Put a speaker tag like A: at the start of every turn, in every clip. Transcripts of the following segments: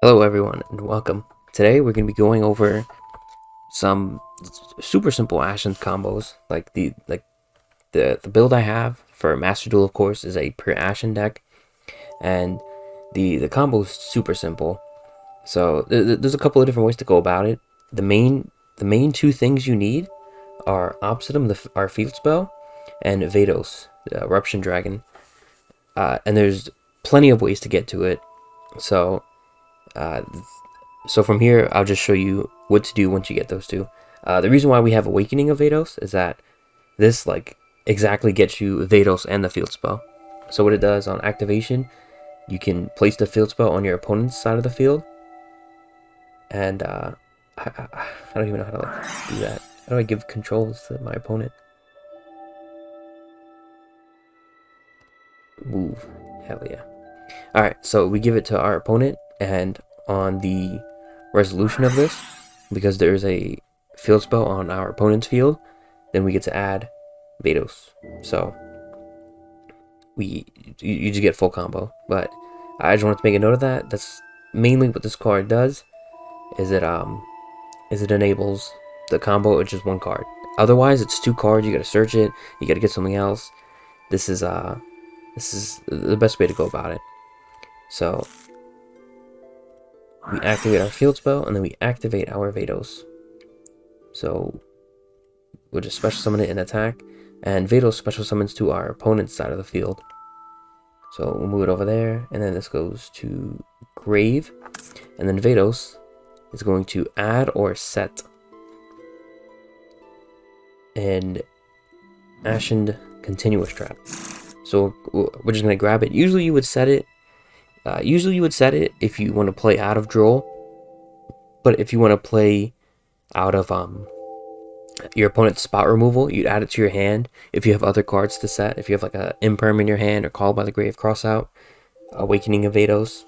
A: Hello everyone and welcome. Today we're going to be going over some super simple Ashened combos. The build I have for Master Duel, of course, is a pure Ashen deck, and the combo is super simple. So there's a couple of different ways to go about it. The main two things you need are Obsidian, our field spell, and Vados, the Eruption Dragon. And there's plenty of ways to get to it. So uh, So from here, I'll just show you what to do once you get those two. The reason why we have Awakening of Vados is that this exactly gets you Vados and the field spell. So what it does on activation, you can place the field spell on your opponent's side of the field, and I don't even know how to do that. How do I give controls to my opponent? Move, hell yeah! All right, so we give it to our opponent, and on the resolution of this, because there is a field spell on our opponent's field, then we get to add Vados. So you just get full combo. But I just wanted to make a note of that. That's mainly what this card does. Is it enables the combo with just one card. Otherwise, it's two cards. You gotta search it. You gotta get something else. This is the best way to go about it. So we activate our field spell, and then we activate our Vados. So we'll just special summon it in attack, and Vados special summons to our opponent's side of the field. So we'll move it over there, and then this goes to Grave, and then Vados is going to add or set an Ashened Continuous Trap. So we're just gonna grab it. Usually you would set it if you want to play out of draw, but if you want to play out of your opponent's spot removal, you'd add it to your hand. If you have other cards to set, if you have like a Imperm in your hand or Called by the Grave crossout, Awakening of Vados,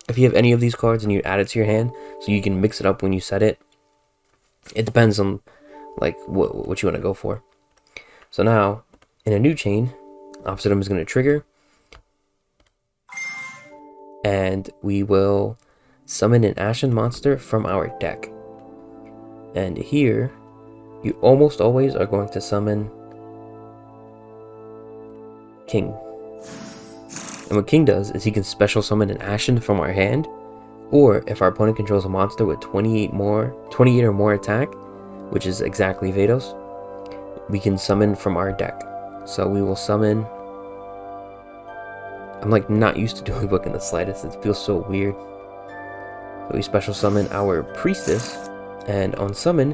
A: if you have any of these cards, and you add it to your hand, so you can mix it up when you set it. It depends on like what you want to go for. So now in a new chain, Obsidian is going to trigger, and we will summon an Ashen monster from our deck. And here, you almost always are going to summon King. And what King does is he can special summon an Ashen from our hand, or if our opponent controls a monster with 28 or more attack, which is exactly Vados, we can summon from our deck. So we will summon... I'm like not used to doing book in the slightest. It feels so weird. So we special summon our Priestess, and on summon,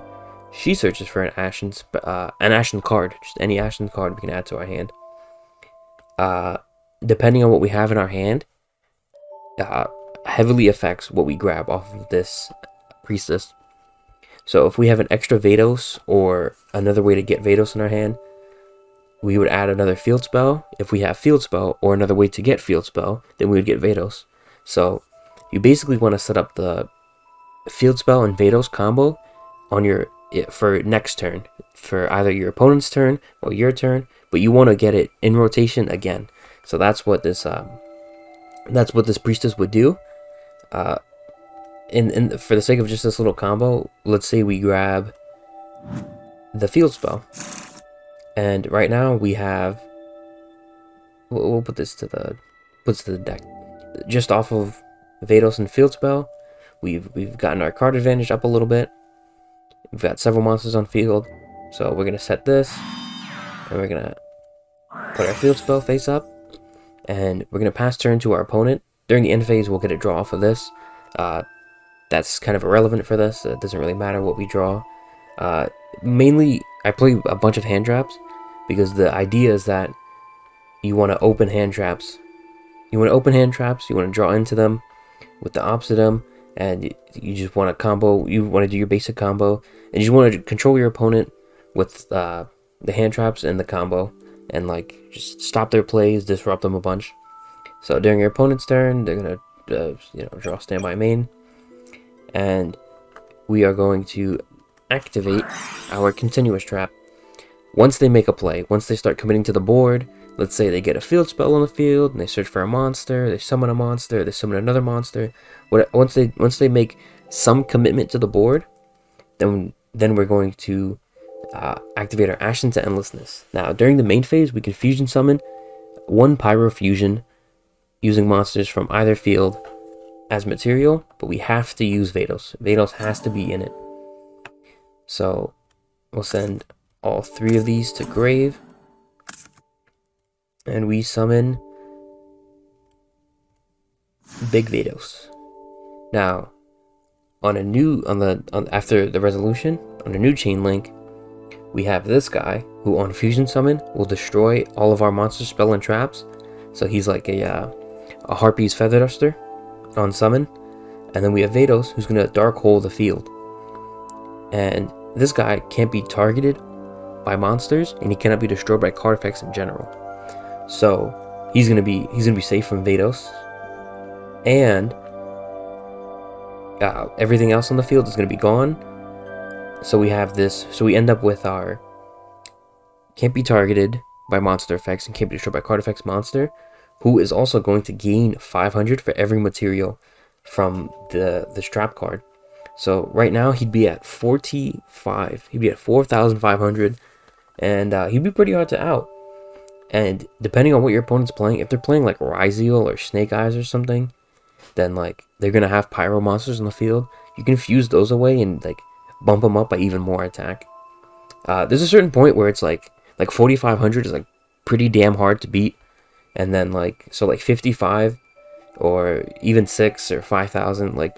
A: she searches for an Ashen card. Just any Ashen card we can add to our hand. Depending on what we have in our hand, heavily affects what we grab off of this Priestess. So if we have an extra Vados or another way to get Vados in our hand, we would add another field spell. If we have field spell or another way to get field spell, then we would get Vados. So you basically want to set up the field spell and Vados combo on for next turn, for either your opponent's turn or your turn, but you want to get it in rotation again. So that's what this Priestess would do. And for the sake of just this little combo, let's say we grab the field spell. And right now we have, we'll put this to the deck. Just off of Vados and field spell, we've gotten our card advantage up a little bit. We've got several monsters on field, so we're gonna set this, and we're gonna put our field spell face up, and we're gonna pass turn to our opponent. During the end phase, we'll get a draw off of this. That's kind of irrelevant for this. It doesn't really matter what we draw. Mainly, I play a bunch of hand traps because the idea is that you want to open hand traps. You want to draw into them with the Obsidian, and you just want to combo. You want to do your basic combo, and you just want to control your opponent with the hand traps and the combo, and like just stop their plays, disrupt them a bunch. So during your opponent's turn, they're gonna draw standby main, and we are going to activate our continuous trap. Once they make a play, once they start committing to the board, let's say they get a field spell on the field and they search for a monster, they summon a monster, they summon another monster. Once they make some commitment to the board, then we're going to activate our Ashen to Endlessness. Now, during the main phase, we can fusion summon 1 Pyro Fusion using monsters from either field as material, but we have to use Vados. Vados has to be in it. So we'll send all 3 of these to grave, and we summon Big Vados. Now, after the resolution, on a new chain link, we have this guy who on fusion summon will destroy all of our monster spell and traps. So he's like a Harpy's Feather Duster on summon. And then we have Vados, who's going to Dark Hole the field. And this guy can't be targeted by monsters, and he cannot be destroyed by card effects in general. So he's gonna be safe from Vados. And everything else on the field is going to be gone. So we have this. So we end up with our can't be targeted by monster effects and can't be destroyed by card effects monster, who is also going to gain 500 for every material from the trap card. So right now he'd be at 45. He'd be at 4,500, and he'd be pretty hard to out. And depending on what your opponent's playing, if they're playing like Ryzeal or Snake Eyes or something, then like they're gonna have pyro monsters on the field. You can fuse those away and like bump them up by even more attack. There's a certain point where it's like 4,500 is like pretty damn hard to beat, and then like 55 or even 6 or 5,000, like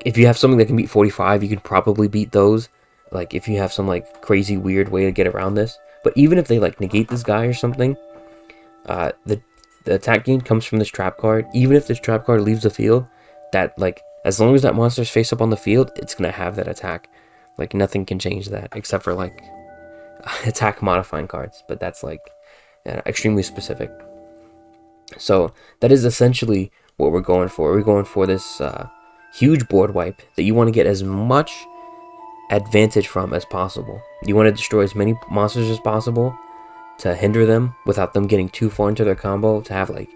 A: if you have something that can beat 45, you could probably beat those. Like if you have some like crazy weird way to get around this. But even if they like negate this guy or something, the attack gain comes from this trap card. Even if this trap card leaves the field, that like as long as that monster's face up on the field, it's gonna have that attack. Like nothing can change that except for like attack modifying cards, but that's like extremely specific. So that is essentially what we're going for. We're going for this huge board wipe that you want to get as much advantage from as possible. You want to destroy as many monsters as possible to hinder them without them getting too far into their combo, to have like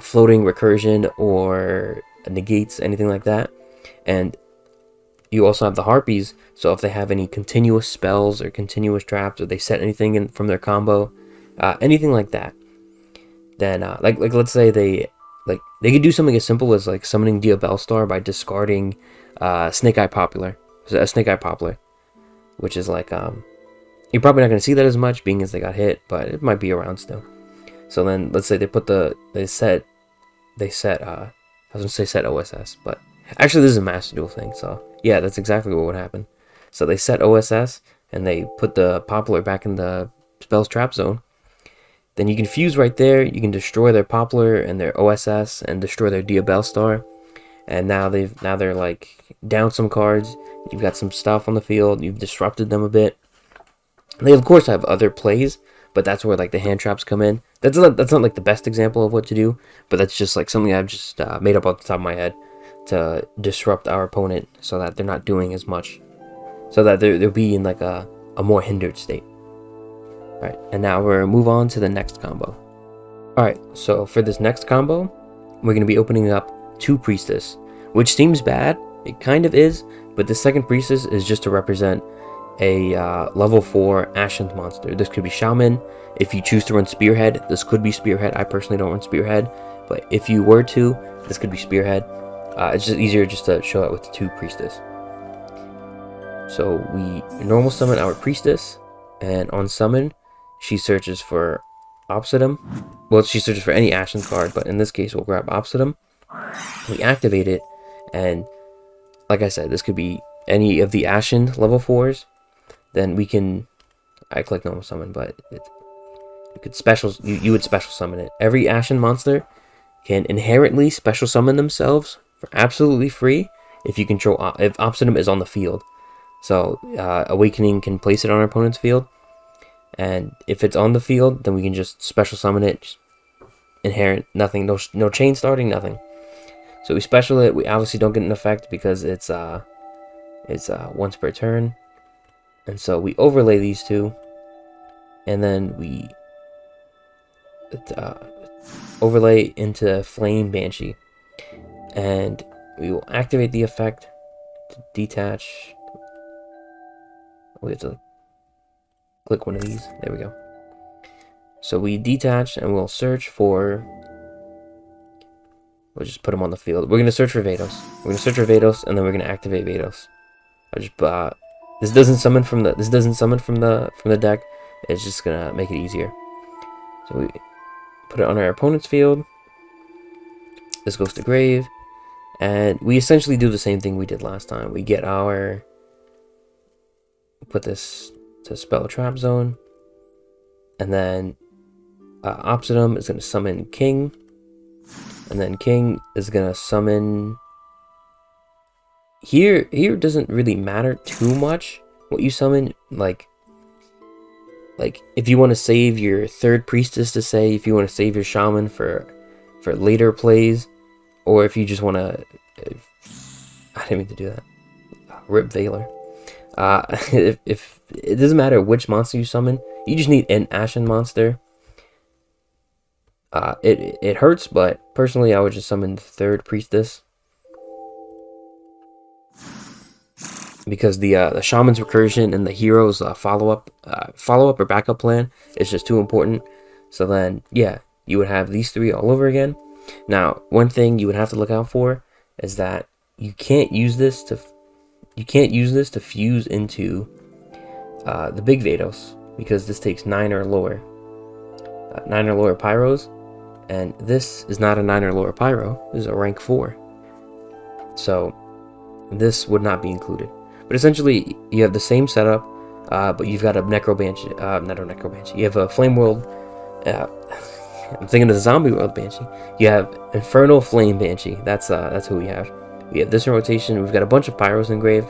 A: floating recursion or negates, anything like that. And you also have the Harpies, so if they have any continuous spells or continuous traps, or they set anything in from their combo, anything like that, then like let's say they could do something as simple as like summoning Diabellstar by discarding Snake Eye Poplar, which is like you're probably not going to see that as much, being as they got hit, but it might be around still. So then let's say they set OSS, but actually this is a Master Duel thing, so yeah, that's exactly what would happen. So they set OSS and they put the Poplar back in the spell's trap zone. Then you can fuse right there. You can destroy their Poplar and their OSS and destroy their Diabellstar. And now they're like down some cards. You've got some stuff on the field. You've disrupted them a bit. They of course have other plays, but that's where like the hand traps come in. That's not like the best example of what to do, but that's just like something I've just made up off the top of my head to disrupt our opponent so that they're not doing as much, so that they'll be in like a more hindered state. Alright, and now we're going to move on to the next combo. Alright, so for this next combo, we're going to be opening up 2 Priestess, which seems bad. It kind of is, but the second Priestess is just to represent a level 4 Ashened monster. This could be Shaman. If you choose to run Spearhead, this could be Spearhead. I personally don't run Spearhead, but if you were to, this could be Spearhead. It's just easier just to show it with 2 Priestess. So we normal summon our Priestess, and on summon, she searches for Obsidian. Well, she searches for any Ashen card, but in this case, we'll grab Obsidian. We activate it, and like I said, this could be any of the Ashen level 4s. Then we can, I click normal summon, but you would special summon it. Every Ashen monster can inherently special summon themselves for absolutely free if you control, if Obsidian is on the field. So Awakening can place it on our opponent's field, and if it's on the field, then we can just special summon it. Just inherent, nothing, no chain starting, nothing. So we special it. We obviously don't get an effect because it's once per turn, and so we overlay these 2, and then we overlay into Flame Banshee, and we will activate the effect to detach. We have to click one of these. There we go. So we detach and we'll search for. We'll just put them on the field. We're gonna search for Vados. We're gonna search for Vados, and then we're gonna activate Vados. I just this doesn't summon from the deck. It's just gonna make it easier. So we put it on our opponent's field. This goes to grave, and we essentially do the same thing we did last time. We get our put this to spell trap zone, and then Obsidian is gonna summon King, and then King is gonna summon. Here doesn't really matter too much what you summon. Like if you want to save your third priestess to say, if you want to save your shaman for later plays, or if you just want to, I didn't mean to do that. Rip Valor. If it doesn't matter which monster you summon, you just need an Ashen monster. It hurts, but personally, I would just summon the third priestess, because the shaman's recursion and the hero's follow up or backup plan is just too important. So then, yeah, you would have these three all over again. Now, one thing you would have to look out for is that you can't use this to fuse into the big Vados, because this takes 9 or lower. 9 or lower pyros, and this is not a 9 or lower pyro. This is a rank 4. So this would not be included. But essentially, you have the same setup, but you've got a Necro Banshee. Not a Necro Banshee. You have a Flame World. I'm thinking of the Zombie World Banshee. You have Infernal Flame Banshee. That's who we have. We have this in rotation. We've got a bunch of pyros in grave,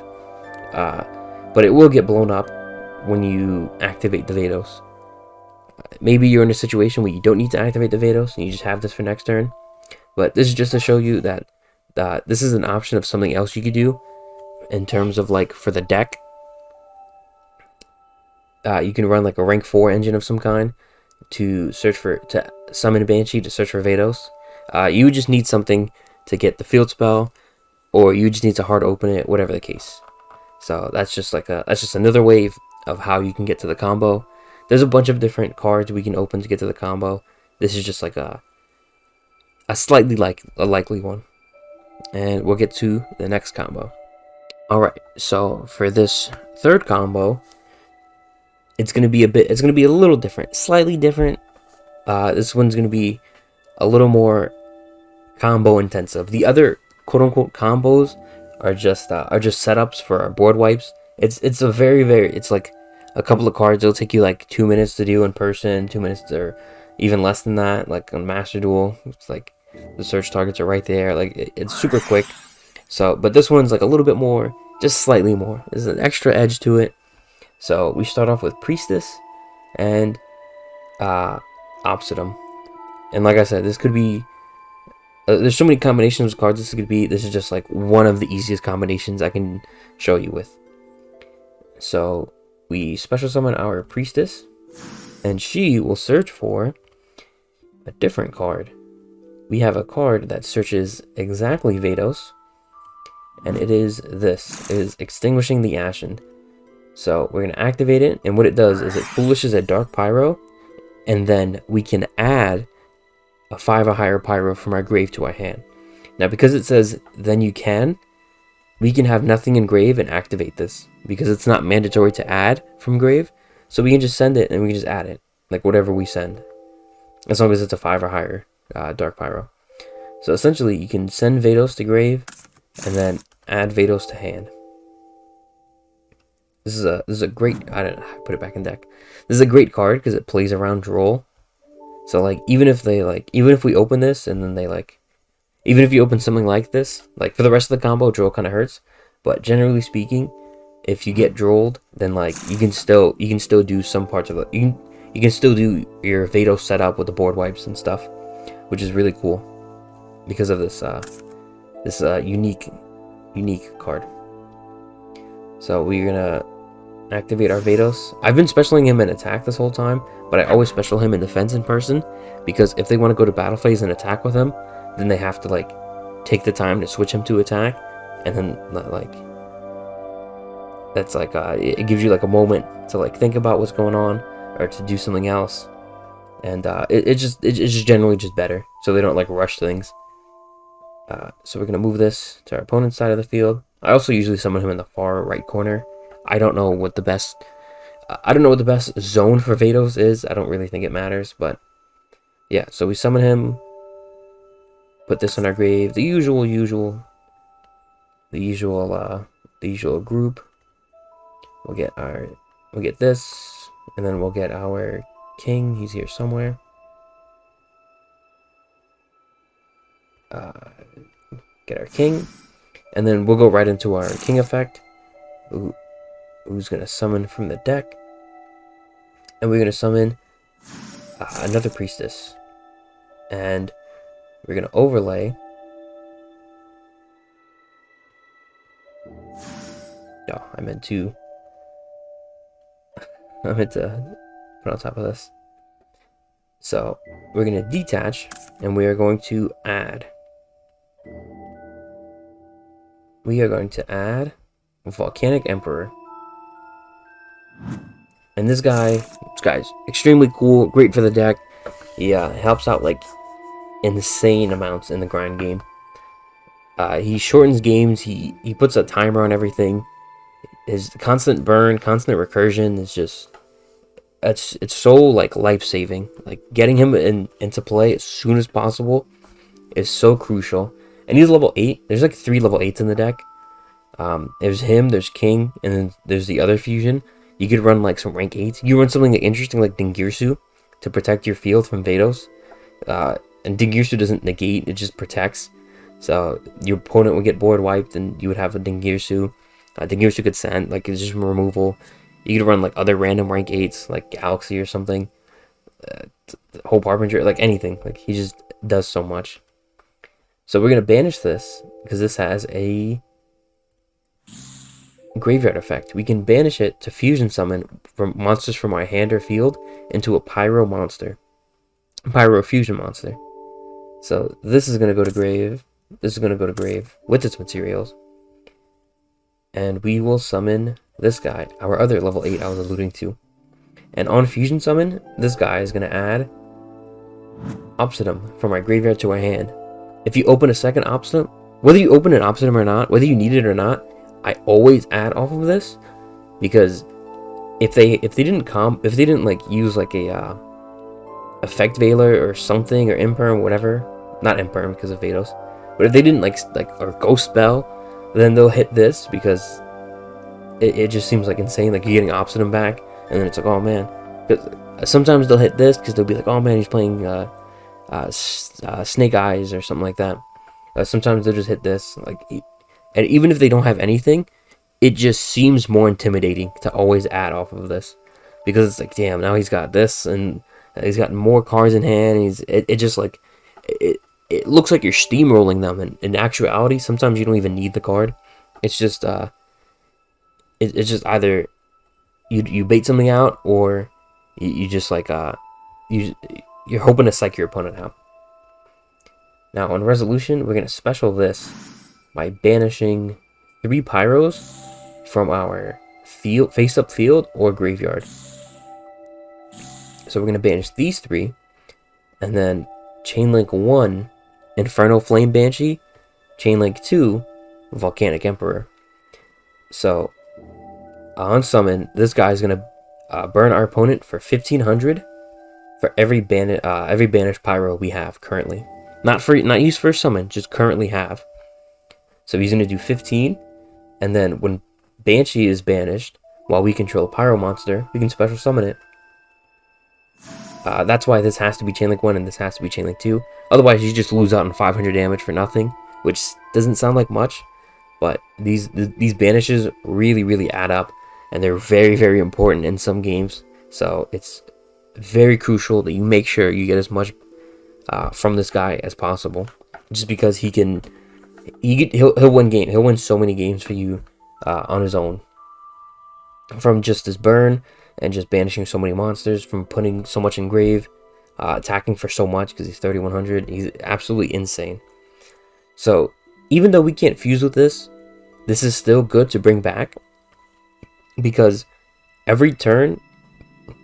A: but it will get blown up when you activate the Vados. Maybe you're in a situation where you don't need to activate the Vados and you just have this for next turn. But this is just to show you that this is an option of something else you could do in terms of, like, for the deck. You can run like a rank 4 engine of some kind to summon a Banshee to search for Vados. You would just need something to get the field spell, or you just need to hard open it, whatever the case. So that's just another wave of how you can get to the combo. There's a bunch of different cards we can open to get to the combo. This is just like a slightly likely one. And we'll get to the next combo. Alright, so for this third combo, it's gonna be a little different. Slightly different. This one's gonna be a little more combo intensive. The other quote unquote combos are just setups for our board wipes. It's like a couple of cards. It'll take you like 2 minutes to do in person, 2 minutes or even less than that. Like on Master Duel, it's like the search targets are right there. Like it's super quick. So, but this one's like a little bit more, just slightly more. There's an extra edge to it. So we start off with Priestess and Obsidian. And like I said, this could be there's so many combinations of cards this is just like one of the easiest combinations I can show you with. So we special summon our Priestess, and she will search for a different card. We have a card that searches exactly Vados, and it is this. It is Extinguishing the Ashened. So we're going to activate it, and what it does is it foolishes a Dark Pyro, and then we can add a 5 or higher Pyro from our grave to our hand. Now, because it says then you can, we can have nothing in grave and activate this, because it's not mandatory to add from grave. So we can just send it, and we can just add it, like whatever we send, as long as it's a 5 or higher Dark Pyro. So essentially, you can send Vados to grave, and then add Vados to hand. This is a great. I don't know, put it back in deck. This is a great card because it plays around Droll. So like even if we open this and then even if you open something like this, like for the rest of the combo, Droll kind of hurts. But generally speaking, if you get Drolled, then like you can still do some parts of it. You can still do your Vados setup with the board wipes and stuff, which is really cool because of this unique card. So we're gonna activate our Vados. I've been specialing him in attack this whole time, but I always special him in defense in person, because if they want to go to battle phase and attack with him, then they have to like take the time to switch him to attack, and then like that's like it gives you like a moment to like think about what's going on or to do something else, and it's just generally just better, so they don't like rush things. So we're gonna move this to our opponent's side of the field. I also usually summon him in the far right corner. I don't know what the best zone for Vados is. I don't really think it matters, but yeah. So we summon him, put this on our grave. The usual group. We'll get this, and then we'll get our king. He's here somewhere. Get our king, and then we'll go right into our king effect. Who's gonna summon from the deck, and we're gonna summon another priestess, and we're gonna overlay. No, I meant to put on top of this. So we're gonna detach, and we are going to add. We are going to add Volcanic Emperor. And this guy's extremely cool, great for the deck. He helps out like insane amounts in the grind game. He shortens games. He puts a timer on everything. His constant burn, constant recursion is just it's so like life-saving. Like getting him into play as soon as possible is so crucial. And he's level 8. There's like 3 level 8s in the deck. There's him, there's King, and then there's the other fusion. You could run like some rank 8s. You run something like interesting like Dingirsu to protect your field from Vados. And Dingirsu doesn't negate, it just protects. So your opponent would get board wiped, and you would have a Dingirsu. Dingirsu could send, like it's just removal. You could run like other random rank 8s, like Galaxy or something. Hope Harbinger, like anything. Like he just does so much. So we're going to banish this, because this has a graveyard effect. We can banish it to fusion summon from monsters from our hand or field into a pyro fusion monster. So this is going to go to grave. This is going to go to grave with its materials. And we will summon this guy, our other level 8 I was alluding to. And on fusion summon, this guy is going to add Obsidian from our graveyard to our hand. If you open a second Obsidian, whether you open an Obsidian or not, whether you need it or not, I always add off of this, because if they didn't like use like a effect veiler or something, or imperm, whatever, not imperm because of Vados, but if they didn't like or ghost spell, then they'll hit this, because it just seems like insane. Like you're getting Obsidian back, and then it's like, oh man. Because sometimes they'll hit this because they'll be like, oh man, he's playing Snake Eyes or something like that. Sometimes they'll just hit this, like, and even if they don't have anything, it just seems more intimidating to always add off of this, because it's like, damn, now he's got this, and he's got more cards in hand. And it just like it looks like you're steamrolling them, and in actuality, sometimes you don't even need the card. It's just it's just either you bait something out, or you just like you're hoping to psych your opponent out. Now on resolution, we're gonna special this by banishing 3 pyros from our field, face-up field or graveyard. So we're gonna banish these 3, and then chainlink 1, Inferno Flame Banshee, chainlink 2, Volcanic Emperor. So on summon, this guy's gonna burn our opponent for 1500 for every banished pyro we have currently. Not used for a summon, just currently have. So he's gonna do 15, and then when Banshee is banished, while we control a pyro monster, we can special summon it. That's why this has to be chainlink 1 and this has to be chainlink 2. Otherwise, you just lose out on 500 damage for nothing, which doesn't sound like much, but these banishes really add up, and they're very important in some games. So it's very crucial that you make sure you get as much from this guy as possible, just because he'll win game. He'll win so many games for you on his own. from just this burn and just banishing so many monsters, from putting so much in grave, attacking for so much because he's 3100. He's absolutely insane. So even though we can't fuse with this is still good to bring back, because every turn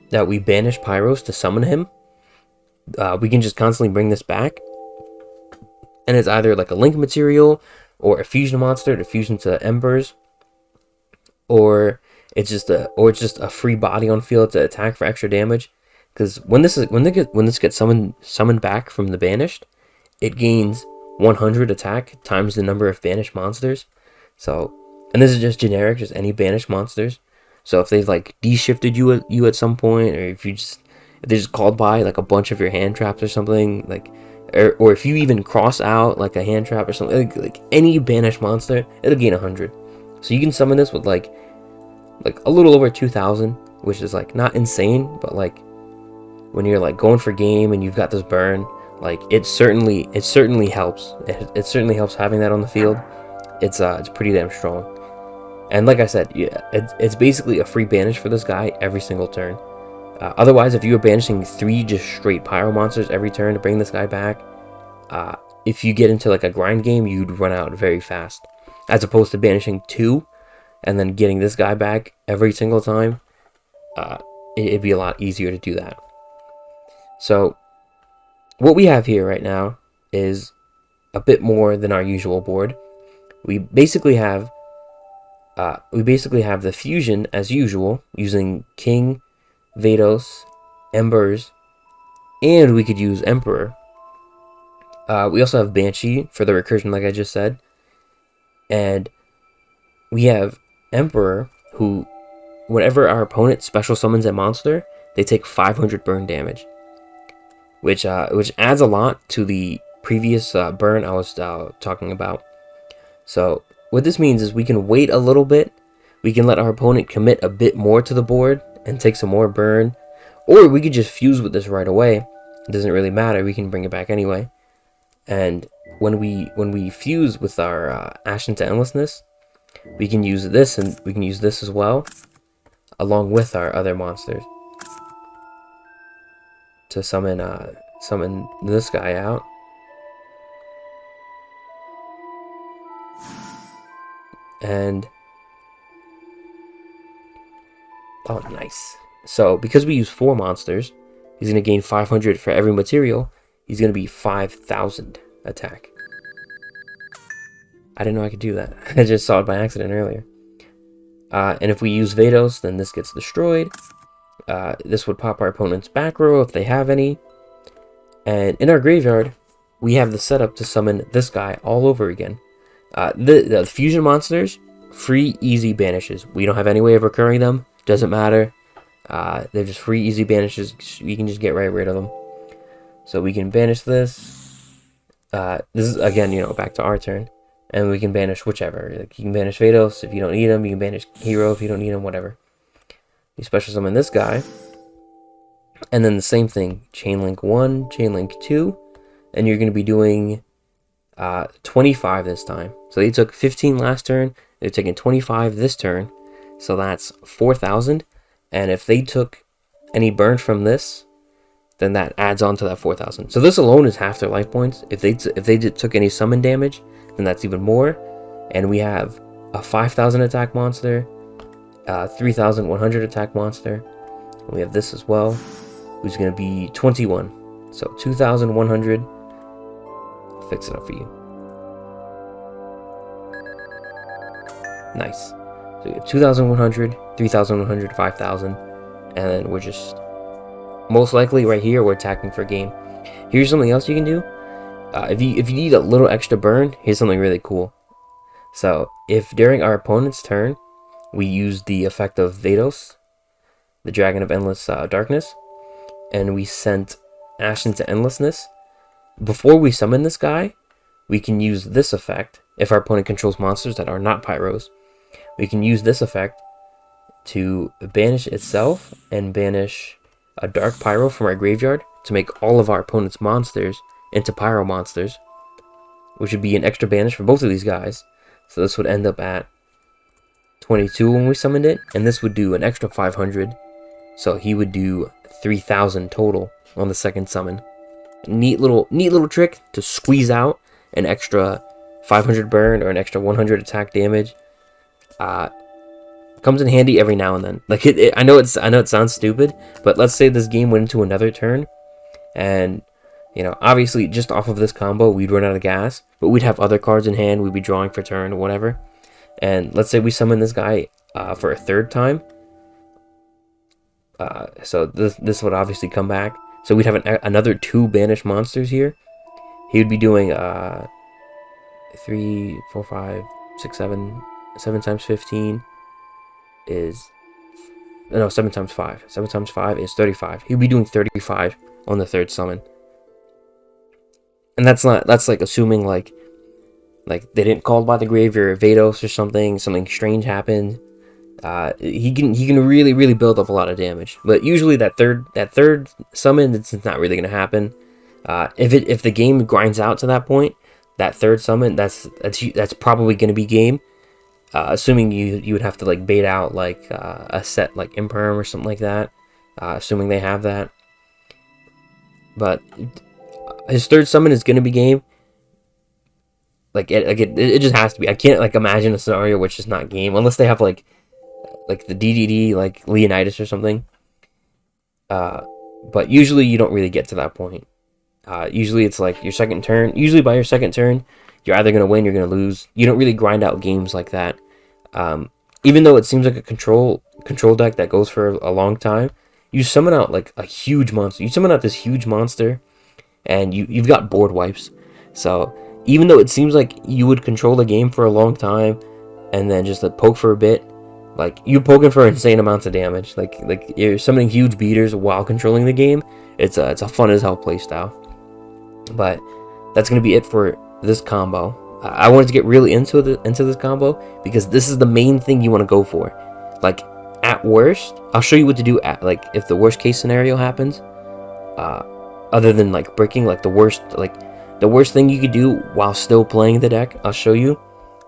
A: that we banish Pyros to summon him, we can just constantly bring this back, and it's either like a link material or a fusion monster to fusion to embers, or it's just a free body on field to attack for extra damage. Because when this gets summoned back from the banished, it gains 100 attack times the number of banished monsters. So, and this is just generic, just any banished monsters. So if they've like de-shifted you at some point, or if they just called by like a bunch of your hand traps or something, like, or if you even cross out like a hand trap or something, like any banished monster, it'll gain 100. So you can summon this with like a little over 2,000, which is like not insane, but like when you're like going for game and you've got this burn, like it certainly helps. It certainly helps having that on the field. It's pretty damn strong. And like I said, yeah, it's basically a free banish for this guy every single turn. Otherwise, if you were banishing 3 just straight pyro monsters every turn to bring this guy back, if you get into like a grind game, you'd run out very fast. As opposed to banishing 2 and then getting this guy back every single time, it'd be a lot easier to do that. So what we have here right now is a bit more than our usual board. We basically have the fusion as usual, using King, Vados, Embers, and we could use Emperor. We also have Banshee for the recursion, like I just said. And we have Emperor, who, whenever our opponent special summons a monster, they take 500 burn damage, which adds a lot to the previous burn I was talking about. So what this means is we can wait a little bit. We can let our opponent commit a bit more to the board and take some more burn, or we could just fuse with this right away. It doesn't really matter. We can bring it back anyway. And when we fuse with our Ashened to Endlessness, we can use this, and we can use this as well, along with our other monsters, to summon this guy out. And oh, nice. So because we use 4 monsters, he's going to gain 500 for every material. He's going to be 5,000 attack. I didn't know I could do that. I just saw it by accident earlier. And if we use Vados, then this gets destroyed. This would pop our opponent's back row if they have any. And in our graveyard, we have the setup to summon this guy all over again. The fusion monsters, free, easy banishes. We don't have any way of recurring them. Doesn't matter. They're just free, easy banishes. We can just get right rid of them. So we can banish this. This is, again, back to our turn. And we can banish whichever. Like, you can banish Vados if you don't need him. You can banish Hero if you don't need him, whatever. You special summon this guy. And then the same thing. Chainlink 1, Chainlink 2. And you're going to be doing 25 this time. So they took 15 last turn. They're taking 25 this turn. So that's 4,000. And if they took any burn from this, then that adds on to that 4,000. So this alone is half their life points. If they took any summon damage, then that's even more. And we have a 5,000 attack monster, 3,100 attack monster. And we have this as well, who's going to be 21. So 2,100. I'll fix it up for you. Nice. So we have 2,100, 3,100, 5,000. And then we're just, most likely right here, we're attacking for game. Here's something else you can do. If you need a little extra burn, here's something really cool. So if during our opponent's turn, we use the effect of Vados, the Dragon of Endless Darkness, and we sent Ashened to Endlessness, before we summon this guy, we can use this effect. If our opponent controls monsters that are not Pyros, we can use this effect to banish itself and banish a Dark Pyro from our graveyard to make all of our opponent's monsters into Pyro monsters, which would be an extra banish for both of these guys. So this would end up at 22 when we summoned it, and this would do an extra 500. So he would do 3,000 total on the second summon. Neat little trick to squeeze out an extra 500 burn or an extra 100 attack damage. Comes in handy every now and then. Like I know it sounds stupid, but let's say this game went into another turn, and you know, obviously just off of this combo we'd run out of gas, but we'd have other cards in hand. We'd be drawing for turn or whatever. And let's say we summon this guy for a third time. So this would obviously come back. So we'd have another 2 banished monsters here. He would be doing 3, 4, 5, 6, 7 times 15 is... No, 7 times 5. 7 times 5 is 35. He'd be doing 35 on the third summon. And that's like assuming like they didn't call by the grave or Vados or something strange happened. He can really build up a lot of damage, but usually that third summon, it's not really gonna happen. If the game grinds out to that point, that third summon, that's probably gonna be game. Assuming you would have to like bait out like a set like Imperm or something like that. Assuming they have that, but his third summon is gonna be game. Like it just has to be. I can't like imagine a scenario which is not game unless they have like the DDD, like Leonidas or something. But usually you don't really get to that point. Usually it's like your second turn. Usually by your second turn, you're either going to win, you're going to lose. You don't really grind out games like that. Even though it seems like a control deck that goes for a long time, you summon out like a huge monster. You summon out this huge monster, and you've got board wipes. So even though it seems like you would control the game for a long time, and then just like poke for a bit, like you're poking for insane amounts of damage. Like you're summoning huge beaters while controlling the game. It's a fun as hell playstyle. But that's gonna be it for this combo. I wanted to get really into this combo because this is the main thing you want to go for. Like at worst, I'll show you what to do at like if the worst case scenario happens. Other than like bricking, like the worst thing you could do while still playing the deck, I'll show you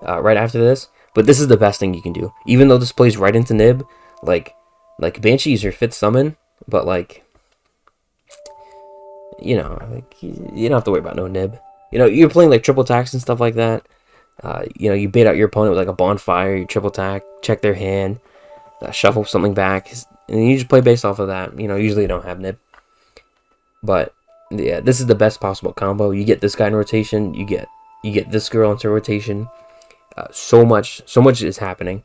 A: right after this. But this is the best thing you can do. Even though this plays right into Nib, like Banshee is your 5th summon, but like, you know, like you don't have to worry about no Nib. You know, you're playing like triple attacks and stuff like that. You know, you bait out your opponent with like a bonfire, you triple attack, check their hand, shuffle something back, and you just play based off of that. You know, usually you don't have Nib. But yeah, this is the best possible combo. You get this guy in rotation, you get this girl into rotation. So much is happening,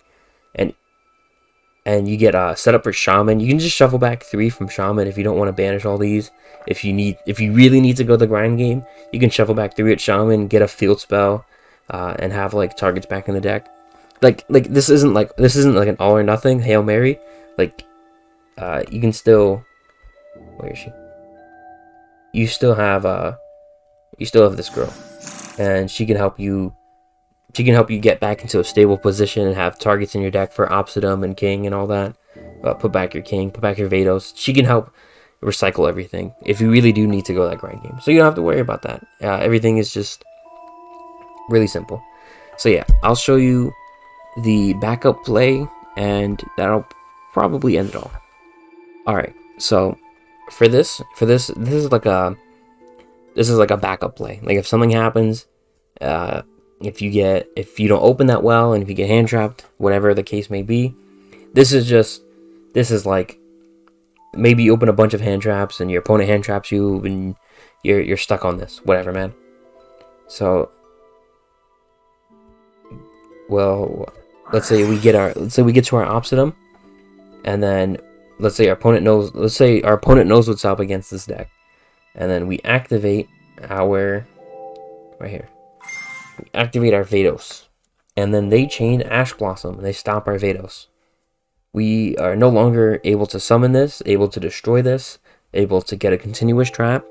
A: and you get set up for Shaman. You can just shuffle back 3 from Shaman if you don't want to banish all these. If you really need to go the grind game, you can shuffle back 3 at Shaman, get a field spell, and have like targets back in the deck. Like this isn't like an all or nothing Hail Mary. Like you can still, where is she? You still have this girl, and she can help you. She can help you get back into a stable position and have targets in your deck for Obsidian and King and all that. Put back your King, put back your Vados. She can help recycle everything if you really do need to go that grind game. So you don't have to worry about that. Everything is just really simple. So yeah, I'll show you the backup play, and that'll probably end it all. Alright, so for this is like a backup play. Like if something happens, if you don't open that well, and if you get hand trapped, whatever the case may be, this is like maybe you open a bunch of hand traps and your opponent hand traps you and you're stuck on this, whatever, man. So, well, let's say we get to our Obsidian, and then let's say our opponent knows what's up against this deck, and then we activate our right here. We activate our Vados, and then they chain Ash Blossom, and they stop our Vados. We are no longer able to summon this, able to destroy this, able to get a continuous trap,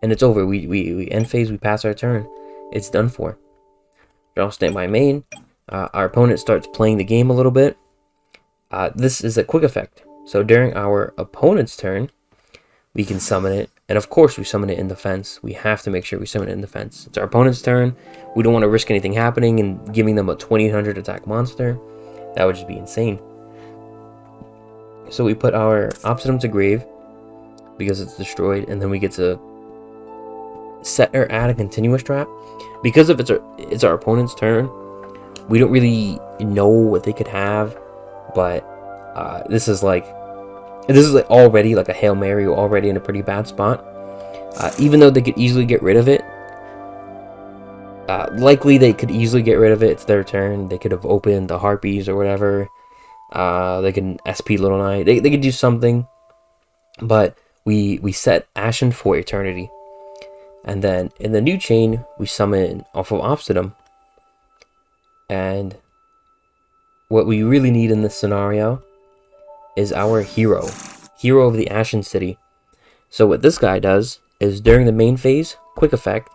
A: and it's over. We end phase, we pass our turn. It's done for. Draw standby main. Our opponent starts playing the game a little bit. This is a quick effect. So during our opponent's turn, we can summon it, and of course we summon it in defense. We have to make sure we summon it in defense. It's our opponent's turn. We don't want to risk anything happening and giving them a 2800 attack monster. That would just be insane. So we put our Obsidian to grave because it's destroyed, and then we get to set or add a continuous trap. Because if it's our opponent's turn, we don't really know what they could have, but this is like already like a Hail Mary, already in a pretty bad spot. Even though they could easily get rid of it, likely they could easily get rid of it. It's their turn. They could have opened the Harpies or whatever. They can SP Little Knight. They could do something, but we set Ashened for eternity. And then in the new chain, we summon off of Obsidian. And what we really need in this scenario is our hero of the Ashen City. So what this guy does is during the main phase, quick effect,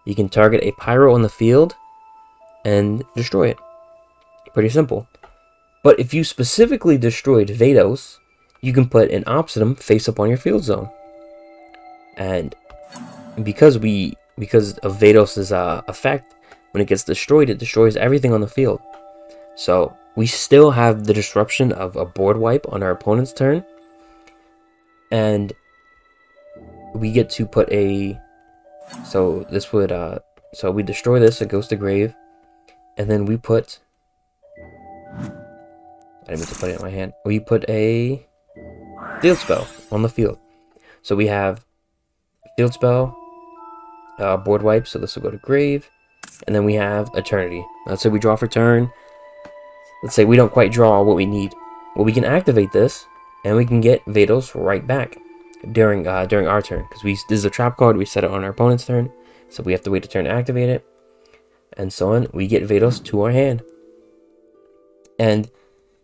A: you can target a pyro on the field and destroy it. Pretty simple. But if you specifically destroyed Vados, you can put an Obsidian face up on your field zone. And because of Vados' effect, when it gets destroyed, it destroys everything on the field. So we still have the disruption of a board wipe on our opponent's turn, and we get to put a. So this would so we destroy this, it goes to grave, and then we put. I didn't mean to put it in my hand. We put a field spell on the field. So we have field spell, board wipe, so this will go to grave, and then we have eternity. Let's say we draw for turn. Let's say we don't quite draw what we need. Well, we can activate this, and we can get Vados right back during our turn, because this is a trap card. We set it on our opponent's turn, so we have to wait a turn to activate it, and so on. We get Vados to our hand, and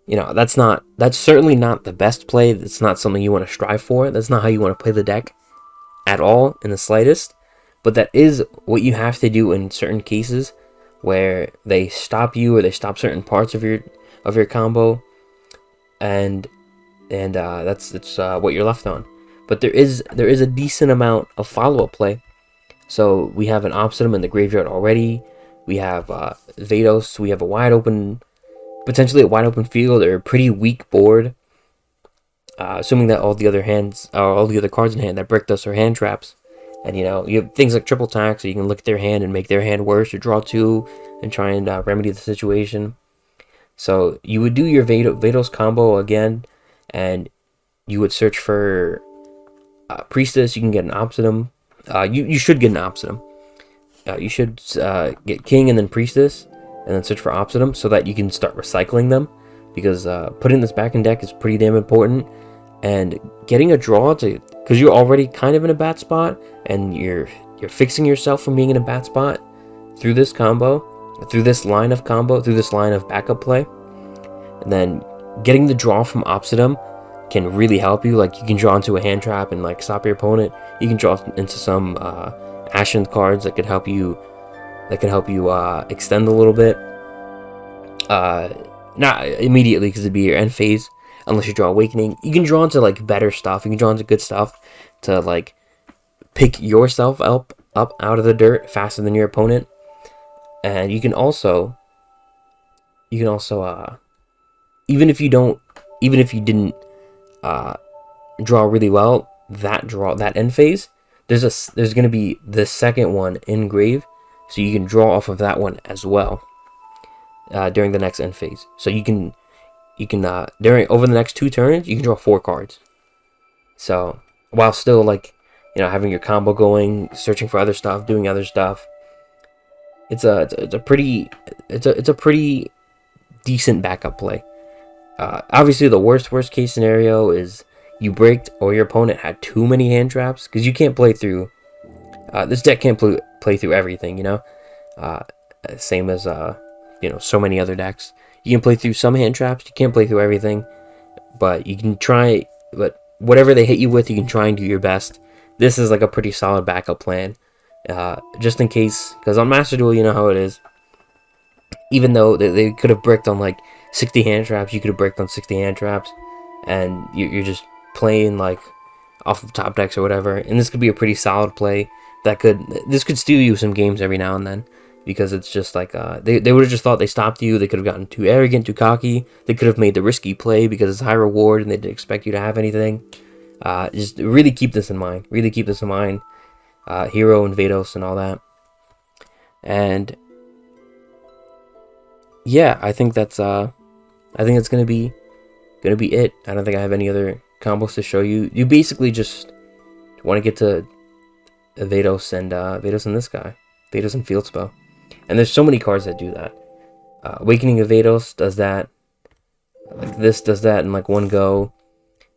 A: you know that's certainly not the best play. It's not something you want to strive for. That's not how you want to play the deck at all, in the slightest. But that is what you have to do in certain cases where they stop you, or they stop certain parts of your combo, and that's what you're left on. But there is a decent amount of follow-up play. So we have an Obsidian in the graveyard already. We have Vados. We have potentially a wide open field, or a pretty weak board. Assuming that all the other cards in hand that bricked us are hand traps. And you have things like triple tax, so you can look at their hand and make their hand worse, or draw two and try and remedy the situation. So you would do your Vados combo again, and you would search for Priestess. You can get an Obsidian. You should get an Obsidian. You should get King and then Priestess, and then search for Obsidian, so that you can start recycling them, because putting this back in deck is pretty damn important. And getting a draw because you're already kind of in a bad spot, and you're fixing yourself from being in a bad spot through this combo, through this line of backup play. And then getting the draw from Obsidian can really help you. Like, you can draw into a hand trap and like stop your opponent. You can draw into some Ashened cards that could help you extend a little bit. Not immediately, because it'd be your end phase. Unless you draw Awakening, you can draw into like better stuff. You can draw into good stuff to like pick yourself up out of the dirt faster than your opponent. And you can also even if you didn't draw really well, that end phase, there's gonna be the second one in grave, so you can draw off of that one as well during the next end phase. So you can over the next 2 turns, you can draw 4 cards. So while still having your combo going, searching for other stuff, doing other stuff, it's a pretty decent backup play. Obviously, the worst case scenario is you bricked, or your opponent had too many hand traps, because you can't play through. This deck can't play through everything. Same as so many other decks. You can play through some hand traps. You can't play through everything, but you can try. But whatever they hit you with, you can try and do your best. This is like a pretty solid backup plan, just in case. Because on Master Duel, you know how it is. Even though they could have bricked on like 60 hand traps, you could have bricked on 60 hand traps, and you're just playing like off the top decks or whatever. And this could be a pretty solid play. This could steal you some games every now and then. because it's just like they would have just thought they stopped you. They could have gotten too arrogant, too cocky. They could have made the risky play because it's high reward and they didn't expect you to have anything. Just really keep this in mind. Really keep this in mind. Hero and Vados and all that. And yeah, I think that's gonna be it. I don't think I have any other combos to show you. You basically just want to get to Vados and this guy, Vados and Field Spell. And there's so many cards that do that. Awakening of Vados does that. Like this does that in like one go.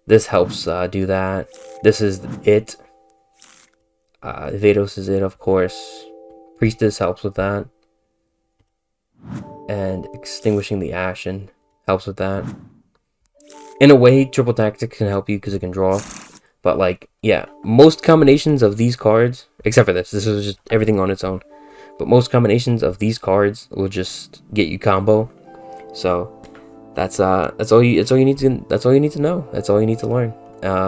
A: This helps do that. This is it. Vados is it, of course. Priestess helps with that. And Extinguishing the Ashen helps with that. In a way, Triple Tactic can help you because it can draw. But like, yeah, most combinations of these cards, except for this is just everything on its own. But most combinations of these cards will just get you combo. So that's all you need to know. That's all you need to learn.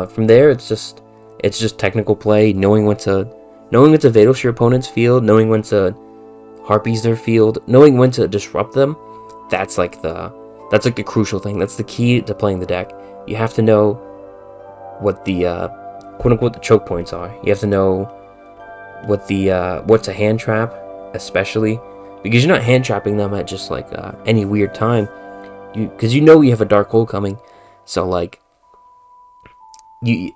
A: From there, it's just technical play, knowing when to Vados your opponent's field, knowing when to Harpies their field, knowing when to disrupt them. That's like the crucial thing. That's the key to playing the deck. You have to know what the quote unquote the choke points are. You have to know what the what's a hand trap, especially because you're not hand trapping them at just like any weird time. Because you have a dark hole coming, so like you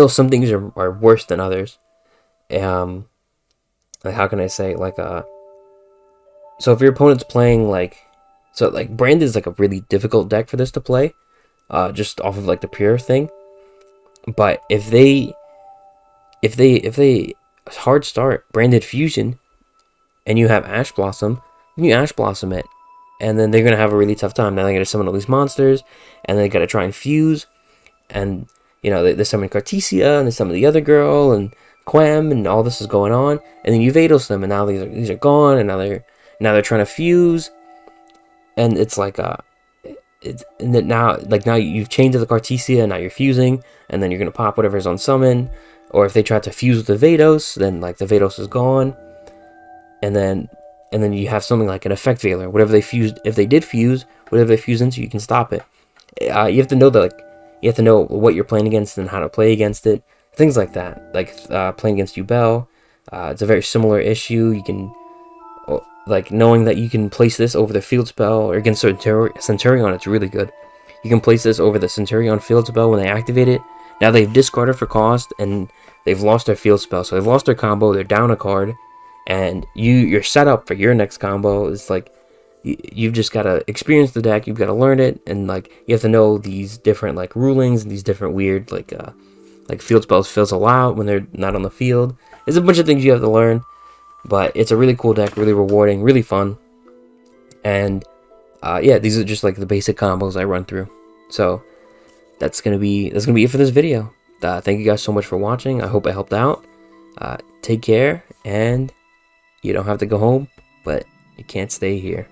A: some things are worse than others. Like how can I say, like so if your opponent's playing like Brand is like a really difficult deck for this to play, just off of like the pure thing. But if they hard start Branded Fusion and you have Ash Blossom, you Ash Blossom it, and then they're gonna have a really tough time. Now they're gonna summon all these monsters, and they gotta try and fuse, and they summon Cartesia and they summon the other girl and Quem, and all this is going on, and then you Vados them, and now these are gone, and now they're trying to fuse, and it's like now you've changed to the Cartesia, and now you're fusing, and then you're gonna pop whatever's on summon, or if they try to fuse with the Vados, then like the Vados is gone, and then you have something like an Effect Veiler, whatever they fused, if they did fuse, whatever they fuse into, you can stop it. You have to know that, like, you have to know what you're playing against and how to play against it. Things like that, like playing against Ubel, it's a very similar issue. You can, like, knowing that you can place this over the field spell, or against Centurion, it's really good. You can place this over the Centurion field spell when they activate it. Now they've discarded for cost, and they've lost their field spell, so they've lost their combo, they're down a card, and you're set up for your next combo. It's like, you've just got to experience the deck, you've got to learn it, and like, you have to know these different like rulings, and these different weird like field spells fizzle out when they're not on the field. There's a bunch of things you have to learn, but it's a really cool deck, really rewarding, really fun. And yeah, these are just like the basic combos I run through. So that's gonna be it for this video. Thank you guys so much for watching. I hope I helped out. Take care, and you don't have to go home, but you can't stay here.